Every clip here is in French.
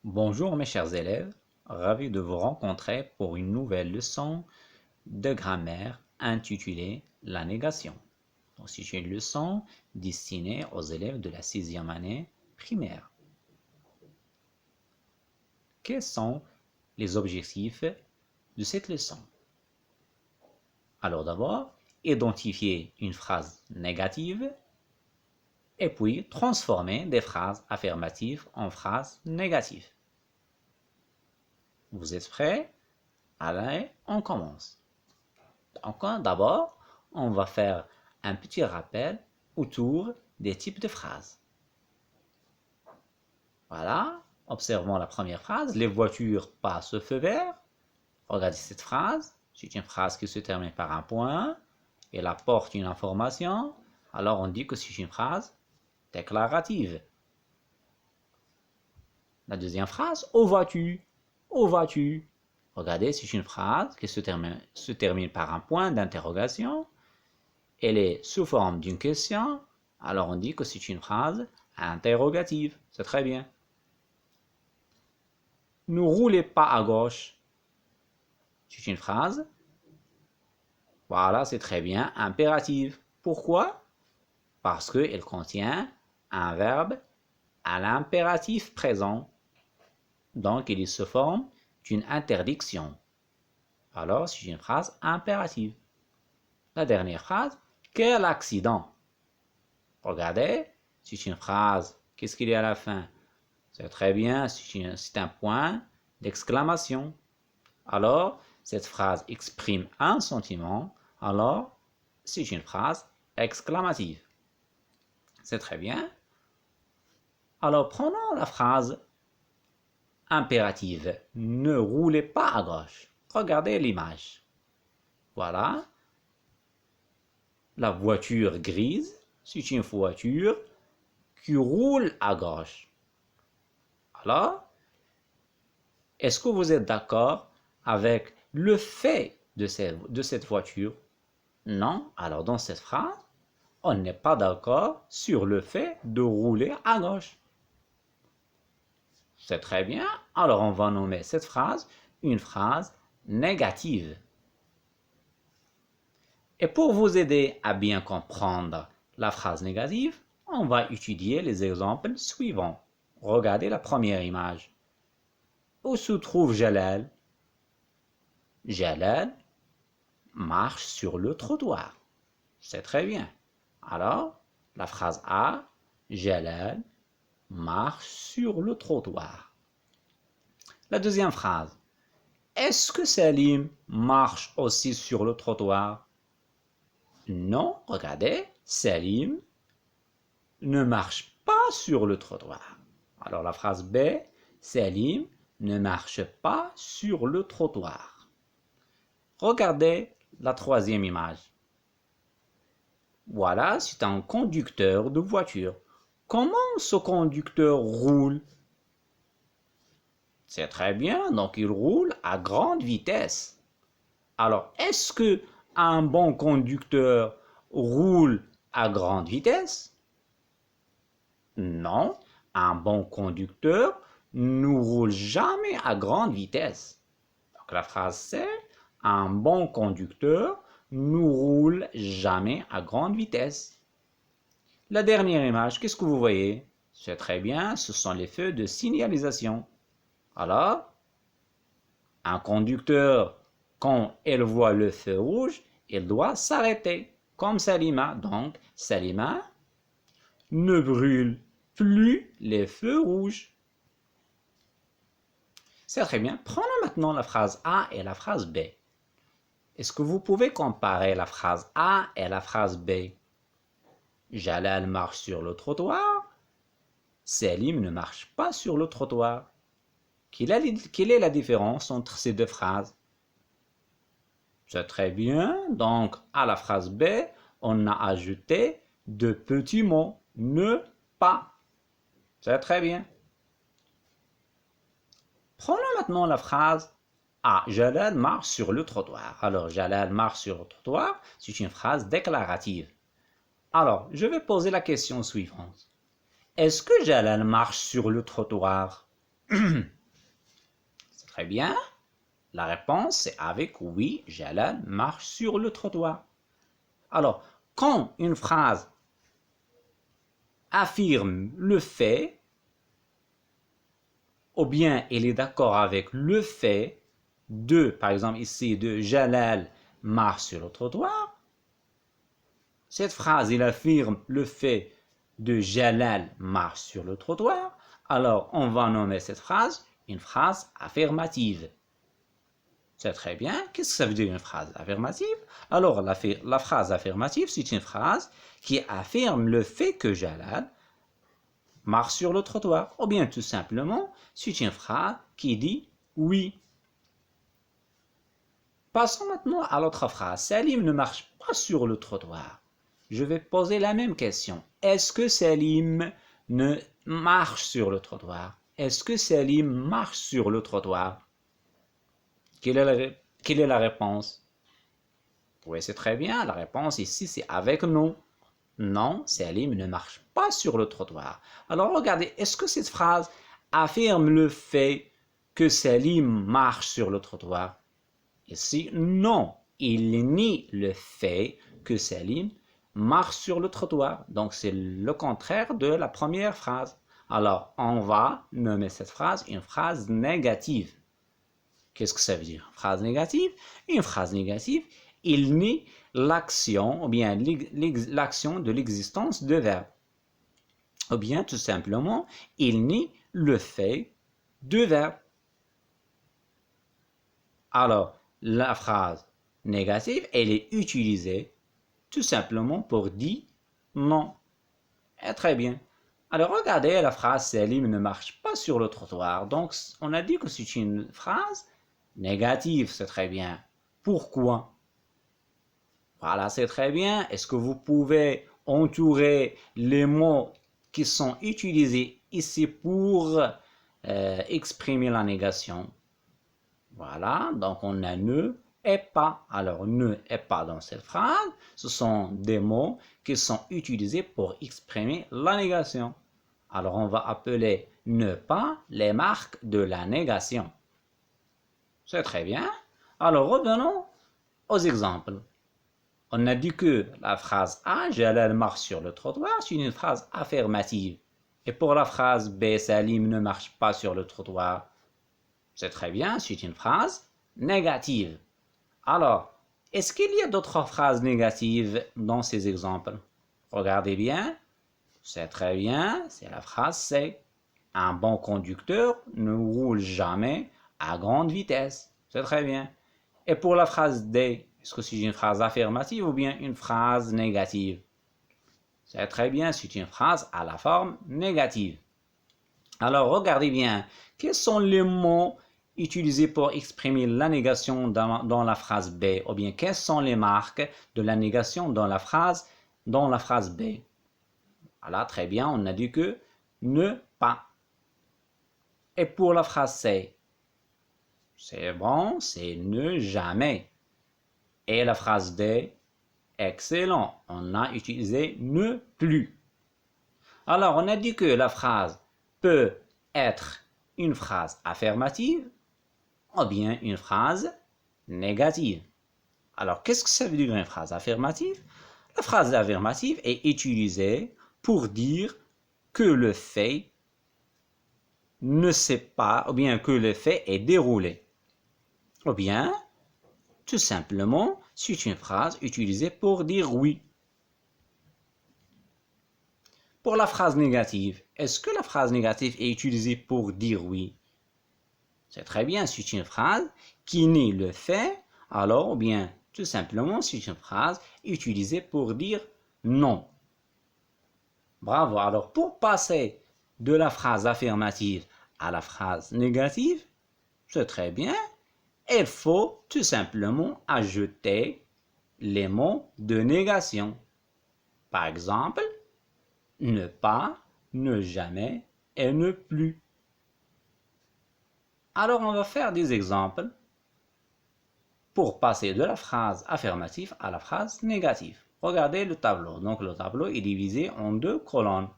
Bonjour mes chers élèves, ravi de vous rencontrer pour une nouvelle leçon de grammaire intitulée La négation. Donc, c'est une leçon destinée aux élèves de la sixième année primaire. Quels sont les objectifs de cette leçon? Alors d'abord, identifier une phrase négative et puis transformer des phrases affirmatives en phrases négatives. Vous êtes prêts? Allez, on commence. Donc, d'abord, on va faire un petit rappel autour des types de phrases. Voilà, observons la première phrase. Les voitures passent au feu vert. Regardez cette phrase. C'est une phrase qui se termine par un point. Elle apporte une information. Alors on dit que c'est une phrase déclarative. La deuxième phrase, où vas-tu? Où vas-tu? Regardez, c'est une phrase qui se termine par un point d'interrogation. Elle est sous forme d'une question, alors on dit que c'est une phrase interrogative. C'est très bien. Ne roulez pas à gauche. C'est une phrase. Voilà, c'est très bien. Impérative. Pourquoi? Parce qu'elle contient un verbe à l'impératif présent. Donc, il se forme d'une interdiction. Alors, c'est une phrase impérative. La dernière phrase. Quel accident? Regardez, c'est une phrase. Qu'est-ce qu'il y a à la fin? C'est très bien, c'est un point d'exclamation. Alors, cette phrase exprime un sentiment, alors c'est une phrase exclamative. C'est très bien. Alors, prenons la phrase impérative. Ne roulez pas à gauche. Regardez l'image. Voilà. La voiture grise, c'est une voiture qui roule à gauche. Alors, est-ce que vous êtes d'accord avec le fait de cette voiture? Non. Alors dans cette phrase, on n'est pas d'accord sur le fait de rouler à gauche. C'est très bien. Alors on va nommer cette phrase une phrase négative. Et pour vous aider à bien comprendre la phrase négative, on va étudier les exemples suivants. Regardez la première image. Où se trouve Jalal? Jalal marche sur le trottoir. C'est très bien. Alors, la phrase A, Jalal marche sur le trottoir. La deuxième phrase, est-ce que Salim marche aussi sur le trottoir? Non, regardez, Salim ne marche pas sur le trottoir. Alors la phrase B, Salim ne marche pas sur le trottoir. Regardez la troisième image. Voilà, c'est un conducteur de voiture. Comment ce conducteur roule? C'est très bien, donc il roule à grande vitesse. Alors, est-ce que un bon conducteur roule à grande vitesse? Non, un bon conducteur ne roule jamais à grande vitesse. Donc la phrase c'est un bon conducteur ne roule jamais à grande vitesse. La dernière image, qu'est-ce que vous voyez? C'est très bien, ce sont les feux de signalisation. Alors, un conducteur, quand il voit le feu rouge, il doit s'arrêter, comme Salima. Donc, Salima ne brûle plus les feux rouges. C'est très bien. Prenons maintenant la phrase A et la phrase B. Est-ce que vous pouvez comparer la phrase A et la phrase B? Jalal marche sur le trottoir. Salim ne marche pas sur le trottoir. Quelle est la différence entre ces deux phrases? C'est très bien. Donc, à la phrase B, on a ajouté deux petits mots. Ne pas. C'est très bien. Prenons maintenant la phrase A. Jalal marche sur le trottoir. Alors, Jalal marche sur le trottoir, c'est une phrase déclarative. Alors, je vais poser la question suivante. Est-ce que Jalal marche sur le trottoir? C'est très bien. La réponse, c'est avec oui, Jalal marche sur le trottoir. Alors, quand une phrase affirme le fait, ou bien elle est d'accord avec le fait de, par exemple ici, de Jalal marche sur le trottoir, cette phrase, elle affirme le fait de Jalal marche sur le trottoir, alors on va nommer cette phrase une phrase affirmative. C'est très bien. Qu'est-ce que ça veut dire une phrase affirmative? Alors, la phrase affirmative, c'est une phrase qui affirme le fait que Jalal marche sur le trottoir. Ou bien, tout simplement, c'est une phrase qui dit oui. Passons maintenant à l'autre phrase. Salim ne marche pas sur le trottoir. Je vais poser la même question. Est-ce que Salim ne marche sur le trottoir? Est-ce que Salim marche sur le trottoir? Quelle est la réponse? Oui, c'est très bien. La réponse ici, c'est avec non. Non, Salim ne marche pas sur le trottoir. Alors regardez, est-ce que cette phrase affirme le fait que Salim marche sur le trottoir? Ici, non. Il nie le fait que Salim marche sur le trottoir. Donc c'est le contraire de la première phrase. Alors on va nommer cette phrase une phrase négative. Qu'est-ce que ça veut dire? Phrase négative. Une phrase négative, il nie l'action, ou bien l'action de l'existence de verbe. Ou bien, tout simplement, il nie le fait de verbe. Alors, la phrase négative, elle est utilisée tout simplement pour dire non. Et très bien. Alors, regardez la phrase Salim ne marche pas sur le trottoir. Donc, on a dit que c'est une phrase négative, c'est très bien. Pourquoi? Voilà, c'est très bien. Est-ce que vous pouvez entourer les mots qui sont utilisés ici pour exprimer la négation? Voilà, donc on a ne et pas. Alors, ne et pas dans cette phrase, ce sont des mots qui sont utilisés pour exprimer la négation. Alors, on va appeler ne pas les marques de la négation. C'est très bien. Alors, revenons aux exemples. On a dit que la phrase A, Jalal marche sur le trottoir, c'est une phrase affirmative. Et pour la phrase B, Salim ne marche pas sur le trottoir, c'est très bien, c'est une phrase négative. Alors, est-ce qu'il y a d'autres phrases négatives dans ces exemples? Regardez bien, c'est très bien, c'est la phrase C. Un bon conducteur ne roule jamais à grande vitesse. C'est très bien. Et pour la phrase D, est-ce que c'est une phrase affirmative ou bien une phrase négative? C'est très bien, c'est une phrase à la forme négative. Alors, regardez bien, quels sont les mots utilisés pour exprimer la négation dans la phrase B? Ou bien, quelles sont les marques de la négation dans la phrase B? Voilà, très bien, on a dit que ne pas. Et pour la phrase C, c'est bon, c'est ne jamais. Et la phrase D, excellent, on a utilisé ne plus. Alors, on a dit que la phrase peut être une phrase affirmative ou bien une phrase négative. Alors, qu'est-ce que ça veut dire une phrase affirmative? La phrase affirmative est utilisée pour dire que le fait ne s'est pas, ou bien que le fait est déroulé. Ou bien, tout simplement, c'est une phrase utilisée pour dire oui. Pour la phrase négative, est-ce que la phrase négative est utilisée pour dire oui? C'est très bien, c'est une phrase qui nie le fait, alors, ou bien, tout simplement, c'est une phrase utilisée pour dire non. Bravo. Alors, pour passer de la phrase affirmative à la phrase négative, c'est très bien. Il faut tout simplement ajouter les mots de négation. Par exemple, ne pas, ne jamais et ne plus. Alors, on va faire des exemples pour passer de la phrase affirmative à la phrase négative. Regardez le tableau. Donc, le tableau est divisé en deux colonnes.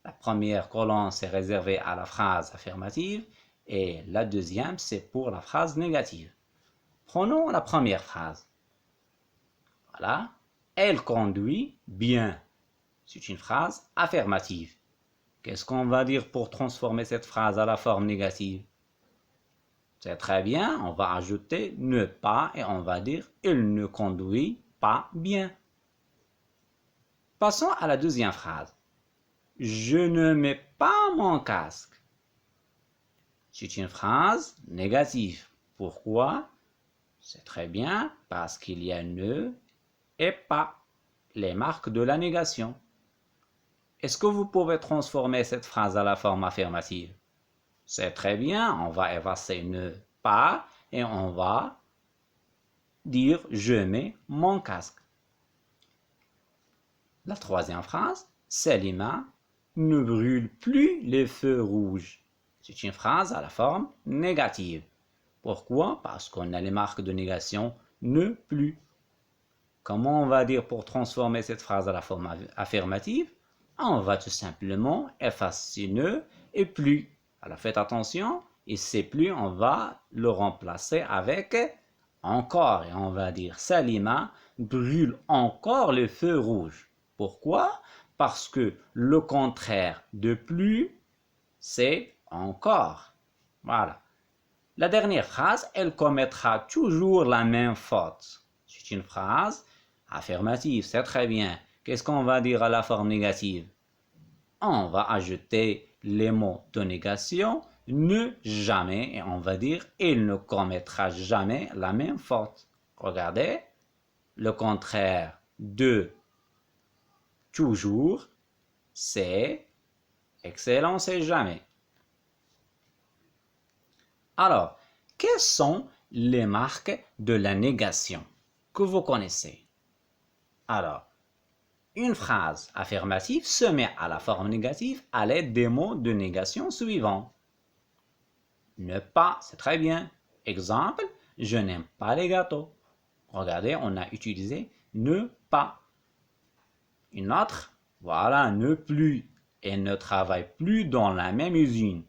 La première colonne, c'est réservé à la phrase affirmative et la deuxième, c'est pour la phrase négative. Prenons la première phrase. Voilà. Elle conduit bien. C'est une phrase affirmative. Qu'est-ce qu'on va dire pour transformer cette phrase à la forme négative? C'est très bien, on va ajouter ne pas et on va dire il ne conduit pas bien. Passons à la deuxième phrase. Je ne mets pas mon casque. C'est une phrase négative. Pourquoi? C'est très bien parce qu'il y a ne et pas, les marques de la négation. Est-ce que vous pouvez transformer cette phrase à la forme affirmative? C'est très bien, on va effacer ne pas et on va dire je mets mon casque. La troisième phrase, Selima ne brûle plus les feux rouges. C'est une phrase à la forme négative. Pourquoi? Parce qu'on a les marques de négation ne plus. Comment on va dire pour transformer cette phrase à la forme affirmative? On va tout simplement effacer ne et plus. Alors faites attention, et c'est plus, on va le remplacer avec encore. Et on va dire Salima brûle encore le feu rouge. Pourquoi? Parce que le contraire de plus, c'est encore. Voilà. La dernière phrase, elle commettra toujours la même faute. C'est une phrase affirmative, c'est très bien. Qu'est-ce qu'on va dire à la forme négative? On va ajouter les mots de négation, ne jamais, et on va dire il ne commettra jamais la même faute. Regardez, le contraire de toujours, c'est excellent, c'est jamais. Alors, quelles sont les marques de la négation que vous connaissez? Alors, une phrase affirmative se met à la forme négative à l'aide des mots de négation suivants. Ne pas, c'est très bien. Exemple, je n'aime pas les gâteaux. Regardez, on a utilisé ne pas. Une autre, voilà, ne plus. Elle ne travaille plus dans la même usine.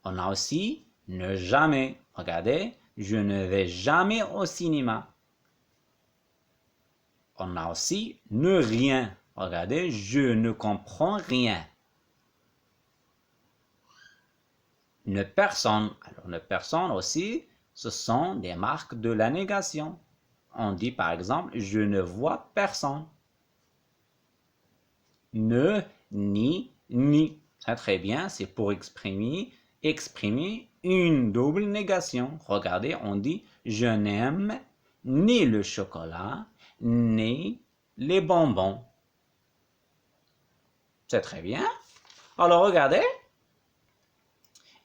On a aussi ne jamais. Regardez, je ne vais jamais au cinéma. On a aussi ne rien. Regardez, je ne comprends rien. Ne personne. Alors, ne personne aussi, ce sont des marques de la négation. On dit par exemple, je ne vois personne. Ne, ni, ni. C'est très bien, c'est pour exprimer une double négation. Regardez, on dit, je n'aime ni le chocolat, ni les bonbons. C'est très bien. Alors, regardez,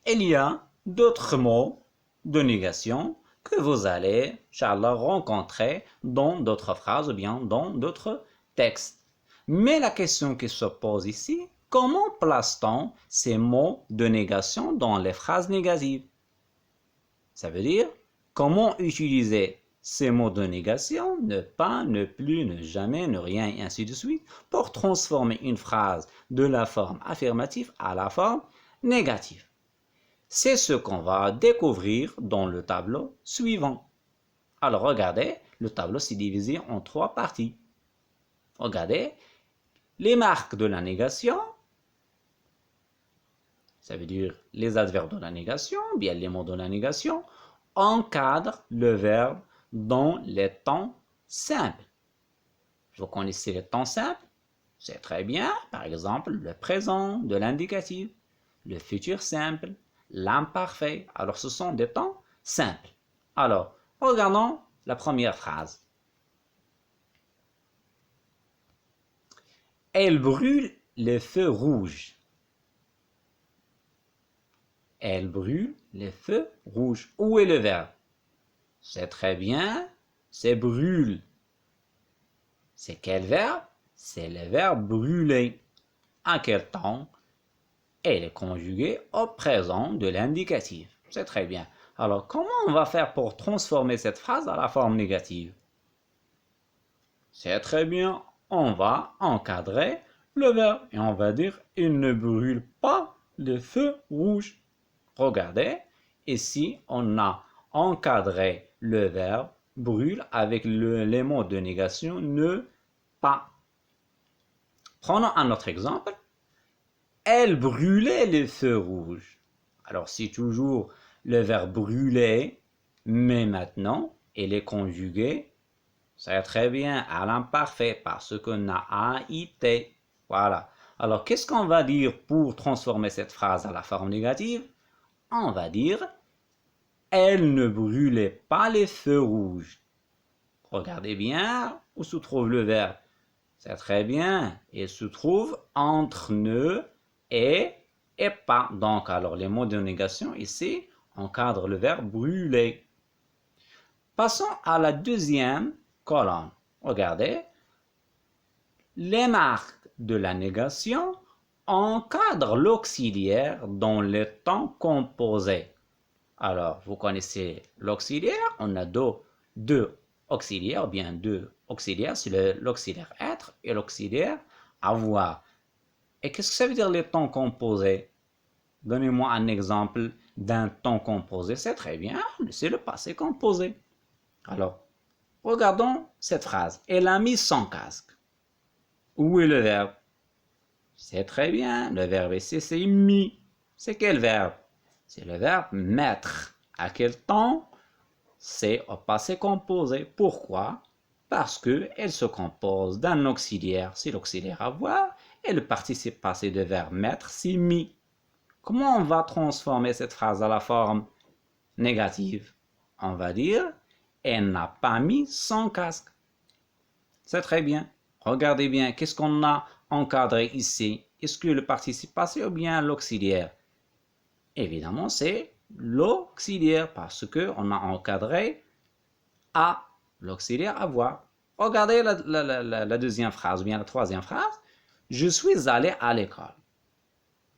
il y a d'autres mots de négation que vous allez, Inch'Allah, rencontrer dans d'autres phrases ou bien dans d'autres textes. Mais la question qui se pose ici, comment place-t-on ces mots de négation dans les phrases négatives? Ça veut dire, comment utiliser ces mots de négation, ne pas, ne plus, ne jamais, ne rien, et ainsi de suite, pour transformer une phrase de la forme affirmative à la forme négative. C'est ce qu'on va découvrir dans le tableau suivant. Alors regardez, le tableau s'est divisé en 3 parties. Regardez, les marques de la négation, ça veut dire les adverbes de la négation, bien les mots de la négation, encadrent le verbe dans les temps simples. Vous connaissez les temps simples? C'est très bien, par exemple, le présent de l'indicatif, le futur simple, l'imparfait. Alors, ce sont des temps simples. Alors, regardons la première phrase. Elle brûle les feux rouges. Elle brûle les feux rouges. Où est le verbe? C'est très bien, c'est brûle. C'est quel verbe? C'est le verbe brûler. À quel temps? Elle est conjuguée au présent de l'indicatif. C'est très bien. Alors, comment on va faire pour transformer cette phrase à la forme négative? C'est très bien. On va encadrer le verbe et on va dire il ne brûle pas les feux rouges. Regardez, ici, on a encadré le verbe brûle avec les mots de négation ne pas. Prenons un autre exemple. Elle brûlait les feux rouges. Alors, c'est toujours le verbe brûler, mais maintenant, il est conjugué. C'est très bien à l'imparfait parce qu'on a AIT. Voilà. Alors, qu'est-ce qu'on va dire pour transformer cette phrase à la forme négative? On va dire elle ne brûlait pas les feux rouges. Regardez bien où se trouve le verbe. C'est très bien. Il se trouve entre ne et pas. Donc, alors, les mots de négation ici encadrent le verbe brûler. Passons à la deuxième colonne. Regardez. Les marques de la négation encadrent l'auxiliaire dans le temps composé. Alors, vous connaissez l'auxiliaire. On a deux auxiliaires, bien deux auxiliaires. C'est l'auxiliaire être et l'auxiliaire avoir. Et qu'est-ce que ça veut dire les temps composés? Donnez-moi un exemple d'un temps composé. C'est très bien, c'est le passé composé. Alors, regardons cette phrase. Elle a mis son casque. Où est le verbe? C'est très bien. Le verbe ici, c'est mis. C'est quel verbe? C'est le verbe mettre. À quel temps? C'est au passé composé. Pourquoi? Parce qu'elle se compose d'un auxiliaire, c'est l'auxiliaire avoir, et le participe passé de verbe mettre, c'est mis. Comment on va transformer cette phrase à la forme négative? On va dire, elle n'a pas mis son casque. C'est très bien. Regardez bien, qu'est-ce qu'on a encadré ici? Est-ce que le participe passé ou bien l'auxiliaire? Évidemment, c'est l'auxiliaire parce qu'on a encadré à l'auxiliaire avoir. Regardez la deuxième phrase ou bien la troisième phrase. Je suis allé à l'école.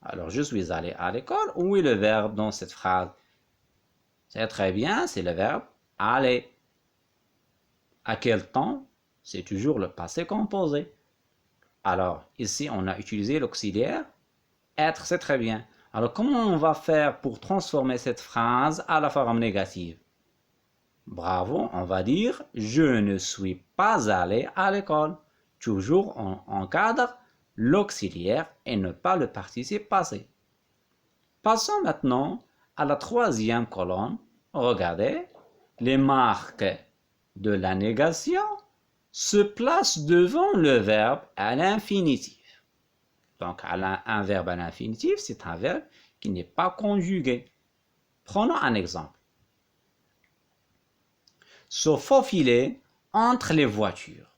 Alors, je suis allé à l'école. Où est le verbe dans cette phrase? C'est très bien, c'est le verbe aller. À quel temps? C'est toujours le passé composé. Alors, ici, on a utilisé l'auxiliaire. Être, c'est très bien. Alors, comment on va faire pour transformer cette phrase à la forme négative? Bravo, on va dire « Je ne suis pas allé à l'école ». Toujours on encadre l'auxiliaire et ne pas le participe passé. Passons maintenant à la troisième colonne. Regardez, les marques de la négation se placent devant le verbe à l'infinitif. Donc, un verbe à l'infinitif, c'est un verbe qui n'est pas conjugué. Prenons un exemple. Se faufiler entre les voitures.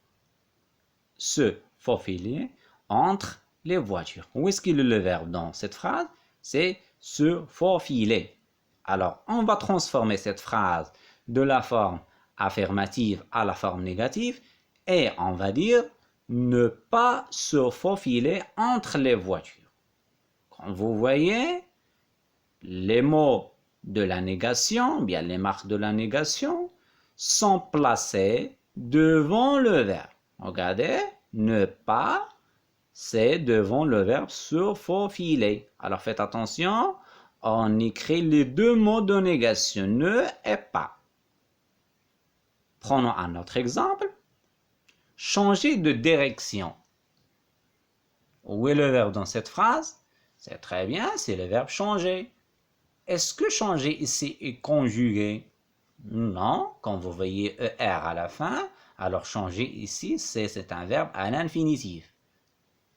Se faufiler entre les voitures. Où est-ce qu'il est le verbe dans cette phrase? C'est se faufiler. Alors, on va transformer cette phrase de la forme affirmative à la forme négative et on va dire ne pas se faufiler entre les voitures. Comme vous voyez, les mots de la négation, bien les marques de la négation, sont placés devant le verbe. Regardez, ne pas, c'est devant le verbe se faufiler. Alors faites attention, on écrit les deux mots de négation, ne et pas. Prenons un autre exemple. Changer de direction. Où est le verbe dans cette phrase? C'est très bien, c'est le verbe changer. Est-ce que changer ici est conjugué? Non, quand vous voyez ER à la fin, alors changer ici, c'est un verbe à l'infinitif.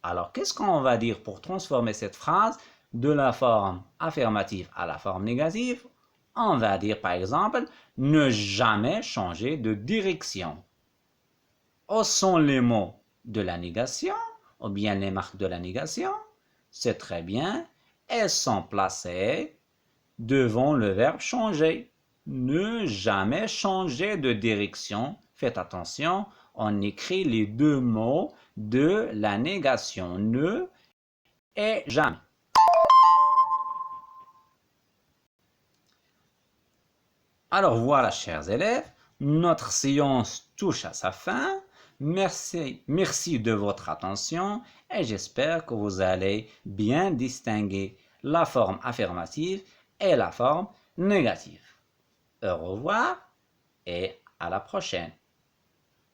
Alors, qu'est-ce qu'on va dire pour transformer cette phrase de la forme affirmative à la forme négative? On va dire par exemple, ne jamais changer de direction. Où sont les mots de la négation, ou bien les marques de la négation? C'est très bien, elles sont placées devant le verbe changer. Ne jamais changer de direction. Faites attention, on écrit les deux mots de la négation, ne et jamais. Alors voilà, chers élèves, notre séance touche à sa fin. Merci de votre attention et j'espère que vous allez bien distinguer la forme affirmative et la forme négative. Au revoir et à la prochaine.